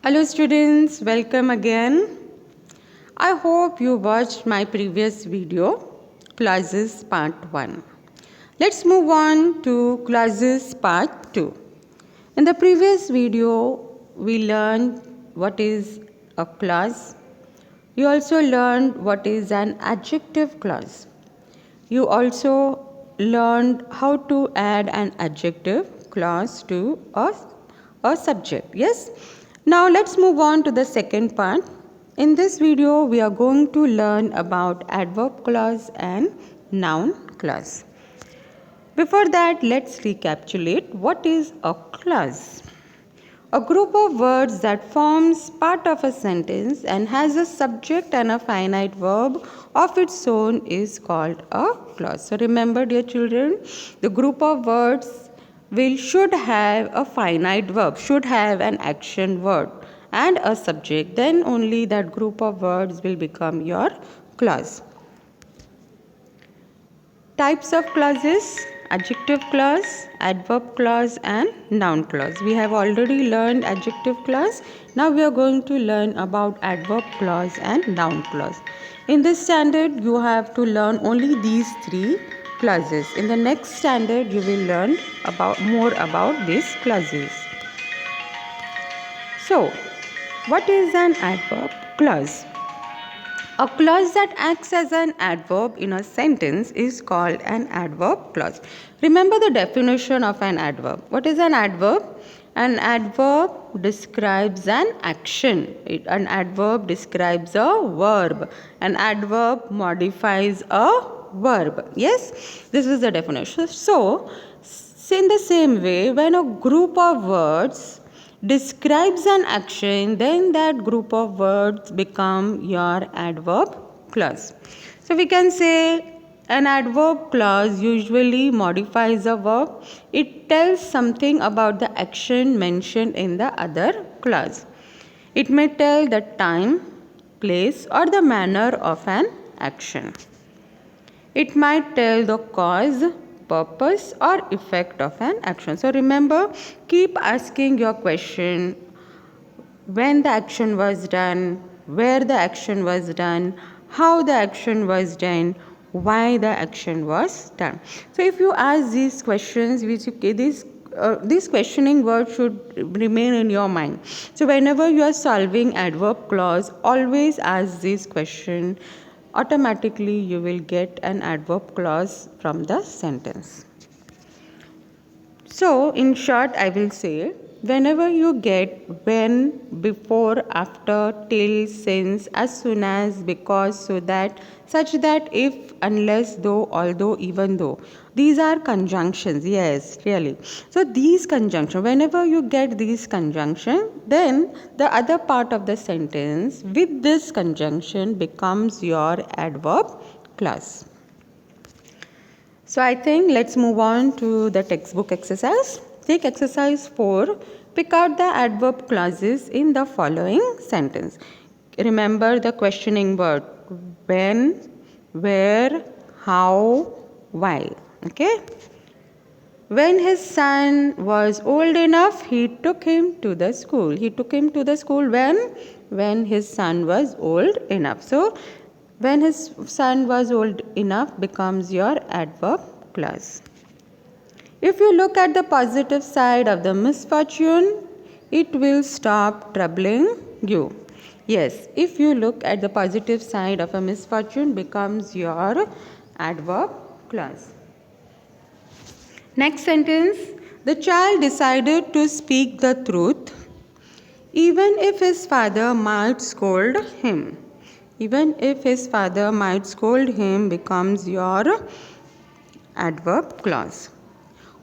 Hello students, welcome again. I hope you watched my previous video, Clauses Part 1. Let's move on to Clauses Part 2. In the previous video, we learned what is a clause. You also learned what is an adjective clause. You also learned how to add an adjective clause to a subject. Yes? Now let's move on to the second part. In this video, we are going to learn about adverb clause and noun clause. Before that, let's recapitulate what is a clause. A group of words that forms part of a sentence and has a subject and a finite verb of its own is called a clause. So remember, dear children, the group of words should have a finite verb, should have an action word and a subject. Then only that group of words will become your clause. Types of clauses: adjective clause, adverb clause and noun clause. We have already learned adjective clause. Now we are going to learn about adverb clause and noun clause. In this standard, you have to learn only these three clauses. In the next standard, you will learn more about these clauses. So, what is an adverb clause? A clause that acts as an adverb in a sentence is called an adverb clause. Remember the definition of an adverb. What is an adverb? An adverb describes an action. An adverb describes a verb. An adverb modifies a verb. Yes, this is the definition. So, in the same way, when a group of words describes an action, then that group of words become your adverb clause. So we can say an adverb clause usually modifies a verb. It tells something about the action mentioned in the other clause. It may tell the time, place or the manner of an action. It might tell the cause, purpose or effect of an action. So remember, keep asking your question: when the action was done, where the action was done, how the action was done, why the action was done. So if you ask these questions, these questioning words should remain in your mind. So whenever you are solving adverb clause, always ask this question. Automatically you will get an adverb clause from the sentence. So in short, I will say, whenever you get when, before, after, till, since, as soon as, because, so that, such that, if, unless, though, although, even though, these are conjunctions. Yes, really. So these conjunctions, whenever you get these conjunctions, then the other part of the sentence with this conjunction becomes your adverb clause. So I think let's move on to the textbook exercise. Take exercise 4. Pick out the adverb clauses in the following sentence. Remember the questioning word: when, where, how, why. Okay? When his son was old enough, he took him to the school. He took him to the school when his son was old enough. So when his son was old enough becomes your adverb clause. If you look at the positive side of the misfortune, it will stop troubling you. Yes, if you look at the positive side of a misfortune becomes your adverb clause. Next sentence: the child decided to speak the truth even if his father might scold him. Even if his father might scold him becomes your adverb clause.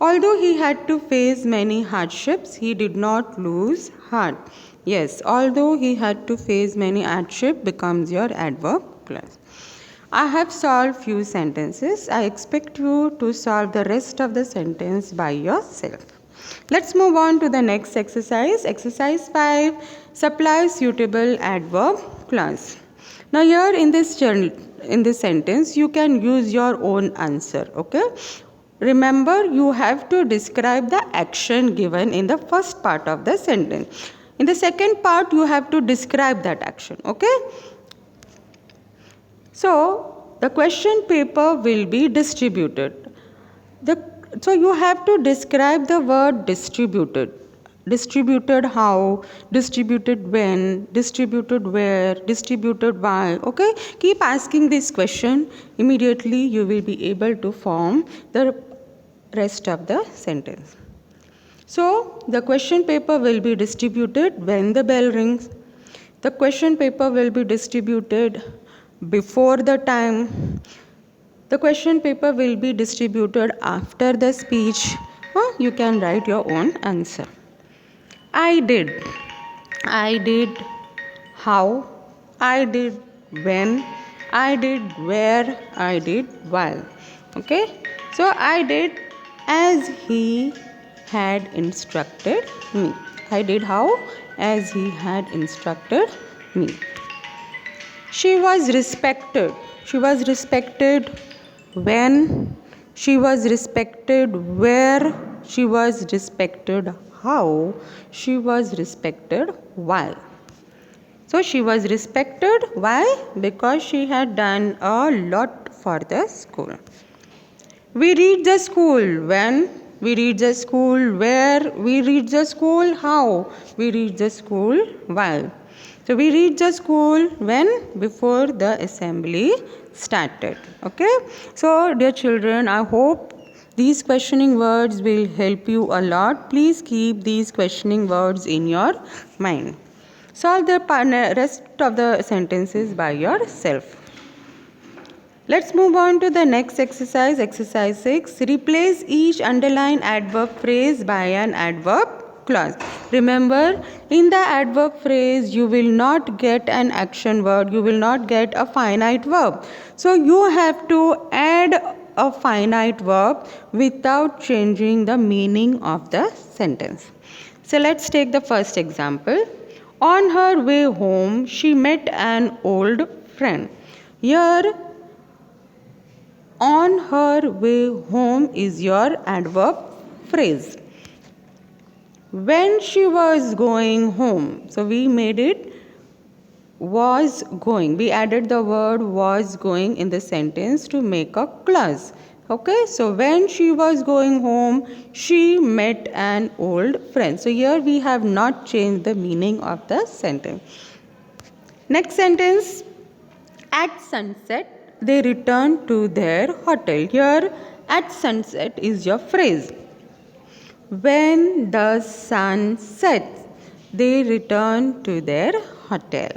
Although he had to face many hardships, he did not lose heart. Yes, although he had to face many hardships becomes your adverb clause. I have solved few sentences. I expect you to solve the rest of the sentence by yourself. Let's move on to the next exercise. Exercise 5. Supply suitable adverb clause. Now here in this sentence, you can use your own answer. Okay? Remember, you have to describe the action given in the first part of the sentence. In the second part, you have to describe that action. Okay? So, the question paper will be distributed. So, you have to describe the word distributed. Distributed how, distributed when, distributed where, distributed why. Okay? Keep asking this question. Immediately, you will be able to form the rest of the sentence. So, the question paper will be distributed when the bell rings. The question paper will be distributed before the time. The question paper will be distributed after the speech. You can write your own answer. I did. I did how. I did when. I did where. I did while. Okay. So I did as he had instructed me. I did how? As he had instructed me. She was respected. She was respected when. She was respected where. She was respected how. She was respected while. So she was respected. Why? Because she had done a lot for the school. We reach the school when. We reach the school where. We reach the school how. We reach the school while. So we reach the school when? Before the assembly started. Okay. So dear children, I hope these questioning words will help you a lot. Please keep these questioning words in your mind. Solve the rest of the sentences by yourself. Let's move on to the next exercise. Exercise 6. Replace each underlined adverb phrase by an adverb clause. Remember, in the adverb phrase, you will not get an action word. You will not get a finite verb. So you have to add a finite verb without changing the meaning of the sentence. So let's take the first example. On her way home, she met an old friend. Here, on her way home is your adverb phrase. When she was going home, so we made it was going. We added the word was going in the sentence to make a clause. Okay, so when she was going home, she met an old friend. So here we have not changed the meaning of the sentence. Next sentence, at sunset, they returned to their hotel. Here, at sunset is your phrase. When the sun sets, they return to their hotel.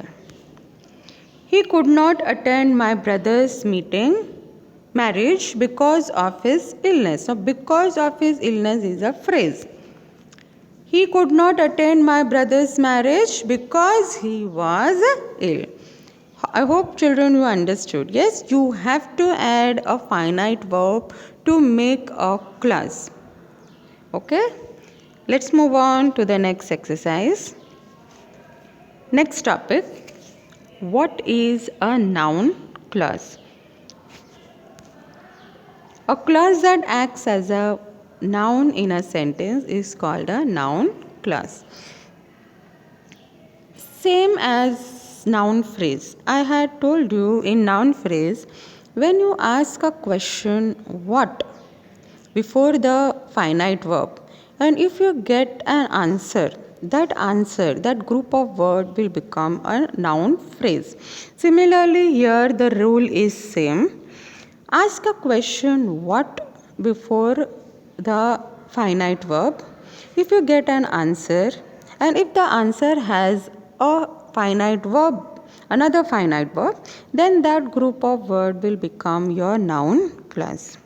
He could not attend my brother's marriage because of his illness. So, because of his illness is a phrase. He could not attend my brother's marriage because he was ill. I hope children you understood. Yes, you have to add a finite verb to make a clause. Okay, let's move on to the next exercise. Next topic, what is a noun clause? A clause that acts as a noun in a sentence is called a noun clause. Same as noun phrase. I had told you in noun phrase, when you ask a question, what? Before the finite verb, and if you get an answer, that group of words will become a noun phrase. Similarly, here the rule is same. Ask a question what before the finite verb. If you get an answer, and if the answer has a finite verb, another finite verb, then that group of words will become your noun clause.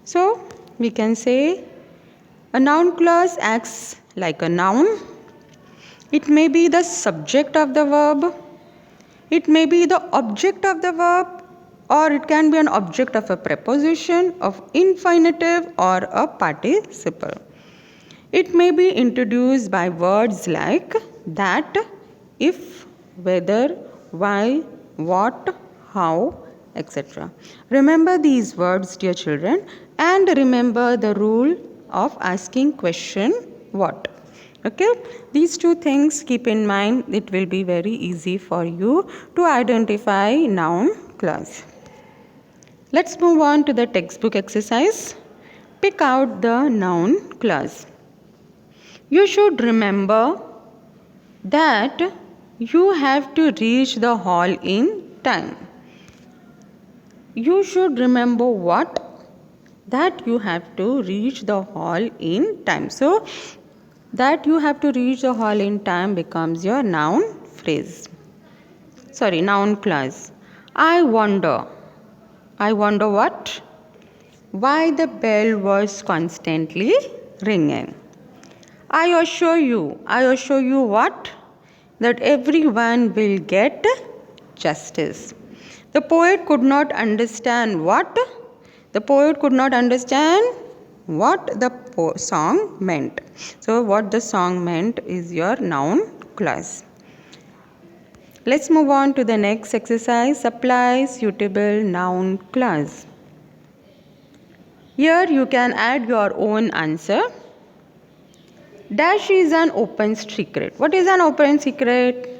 So we can say a noun clause acts like a noun. It may be the subject of the verb. It may be the object of the verb, or it can be an object of a preposition, of infinitive, or a participle. It may be introduced by words like that, if, whether, why, what, how, etc. Remember these words, dear children, and remember the rule of asking question what. Okay, these two things keep in mind. It will be very easy for you to identify noun clause. Let's move on to the textbook exercise. Pick out the noun clause. You should remember that you have to reach the hall in time. You should remember what? That you have to reach the hall in time. So, that you have to reach the hall in time becomes your noun phrase. Noun clause. I wonder. I wonder what? Why the bell was constantly ringing. I assure you what? That everyone will get justice. The poet could not understand what? The poet could not understand what the song meant. So, what the song meant is your noun clause. Let's move on to the next exercise. Supply suitable noun clause. Here you can add your own answer. Dash is an open secret. What is an open secret?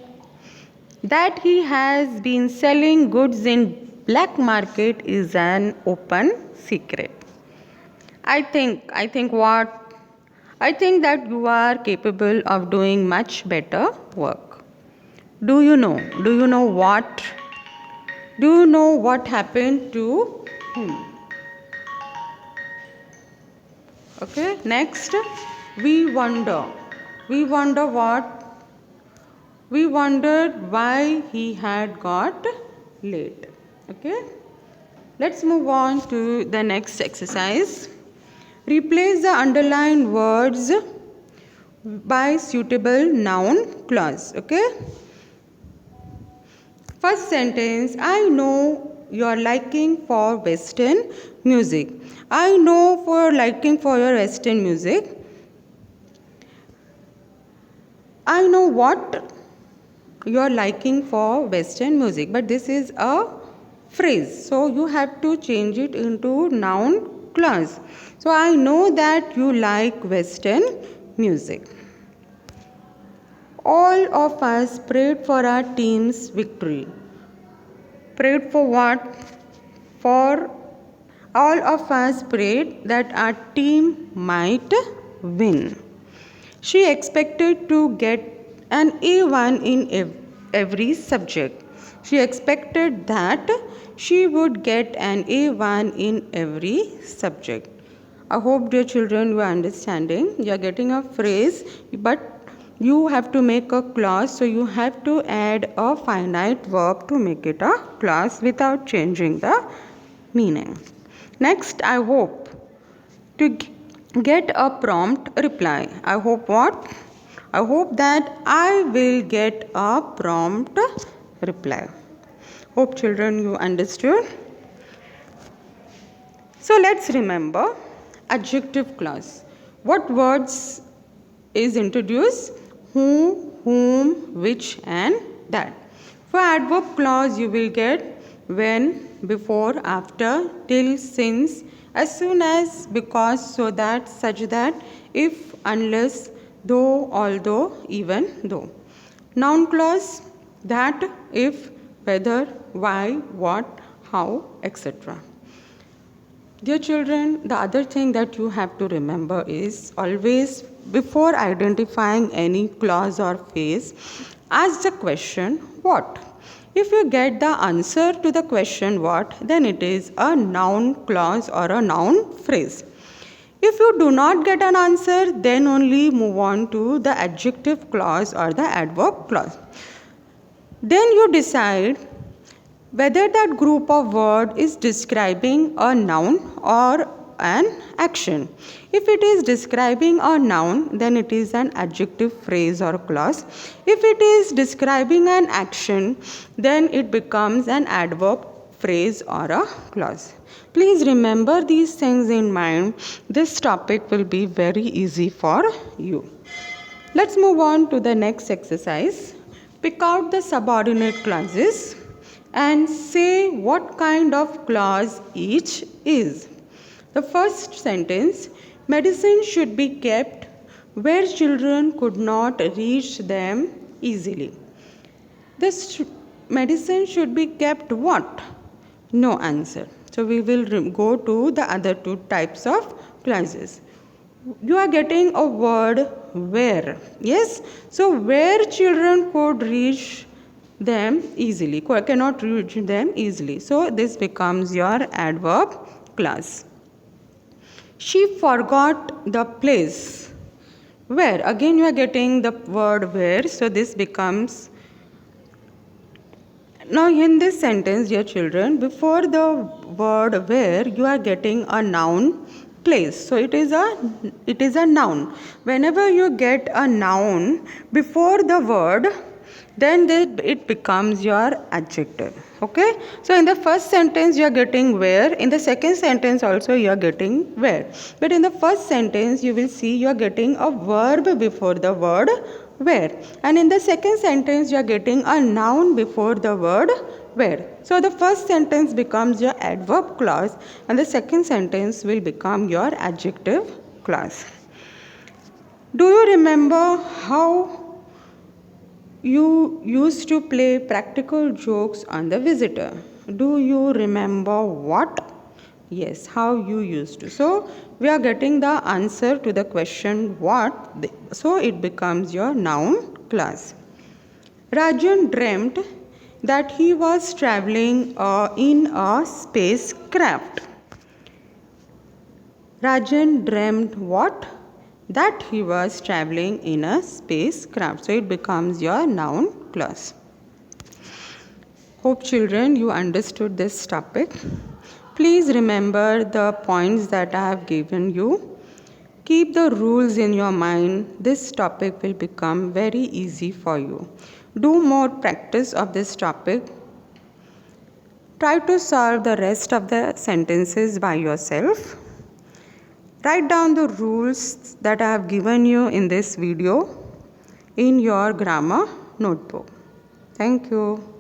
That he has been selling goods in black market is an open secret. I think what? I think that you are capable of doing much better work. Do you know? Do you know what? Do you know what happened to him? Okay, next, we wonder. We wonder what? We wondered why he had got late. Okay, let's move on to the next exercise. Replace the underlined words by suitable noun clause. Okay, first sentence, I know your liking for Western music. I know for liking for your Western music. I know what your liking for Western music, but this is a phrase, so you have to change it into noun clause. So I know that you like Western music. All of us prayed for our team's victory. Prayed for what? For all of us prayed that our team might win. She expected to get an A1 in every subject. She expected that she would get an A1 in every subject. I hope, dear children, you are understanding. You are getting a phrase, but you have to make a clause, so you have to add a finite verb to make it a clause without changing the meaning. Next, I hope to get a prompt reply. I hope what? I hope that I will get a prompt reply. Hope, children, you understood. So let's remember adjective clause. What words is introduced? Who, whom, which and that. For adverb clause you will get when, before, after, till, since, as soon as, because, so that, such that, if, unless, though, although, even though. Noun clause, that, if, whether, why, what, how, etc. Dear children, the other thing that you have to remember is always before identifying any clause or phrase, ask the question what. If you get the answer to the question what, then it is a noun clause or a noun phrase. If you do not get an answer, then only move on to the adjective clause or the adverb clause. Then you decide whether that group of words is describing a noun or an action. If it is describing a noun, then it is an adjective phrase or clause. If it is describing an action, then it becomes an adverb phrase or a clause. Please remember these things in mind. This topic will be very easy for you. Let's move on to the next exercise. Pick out the subordinate clauses and say what kind of clause each is. The first sentence, medicine should be kept where children could not reach them easily. This medicine should be kept what? No answer. So we will go to the other two types of clauses. You are getting a word where. Yes. So where children could reach them easily, cannot reach them easily. So this becomes your adverb clause. She forgot the place. Where? Again you are getting the word where. So this becomes. Now in this sentence, dear children, before the word where you are getting a noun place. So it is a noun. Whenever you get a noun before the word, then it becomes your adjective. Okay. So in the first sentence you are getting where. In the second sentence also you are getting where. But in the first sentence you will see you are getting a verb before the word where, and in the second sentence you are getting a noun before the word where. So the first sentence becomes your adverb clause and the second sentence will become your adjective clause. Do you remember how you used to play practical jokes on the visitor? Do you remember what? Yes, how you used to. So we are getting the answer to the question what. So it becomes your noun clause. Rajan dreamt that he was traveling in a spacecraft. Rajan dreamt what? That he was traveling in a spacecraft. So it becomes your noun clause. Hope children you understood this topic. Please remember the points that I have given you. Keep the rules in your mind. This topic will become very easy for you. Do more practice of this topic. Try to solve the rest of the sentences by yourself. Write down the rules that I have given you in this video in your grammar notebook. Thank you.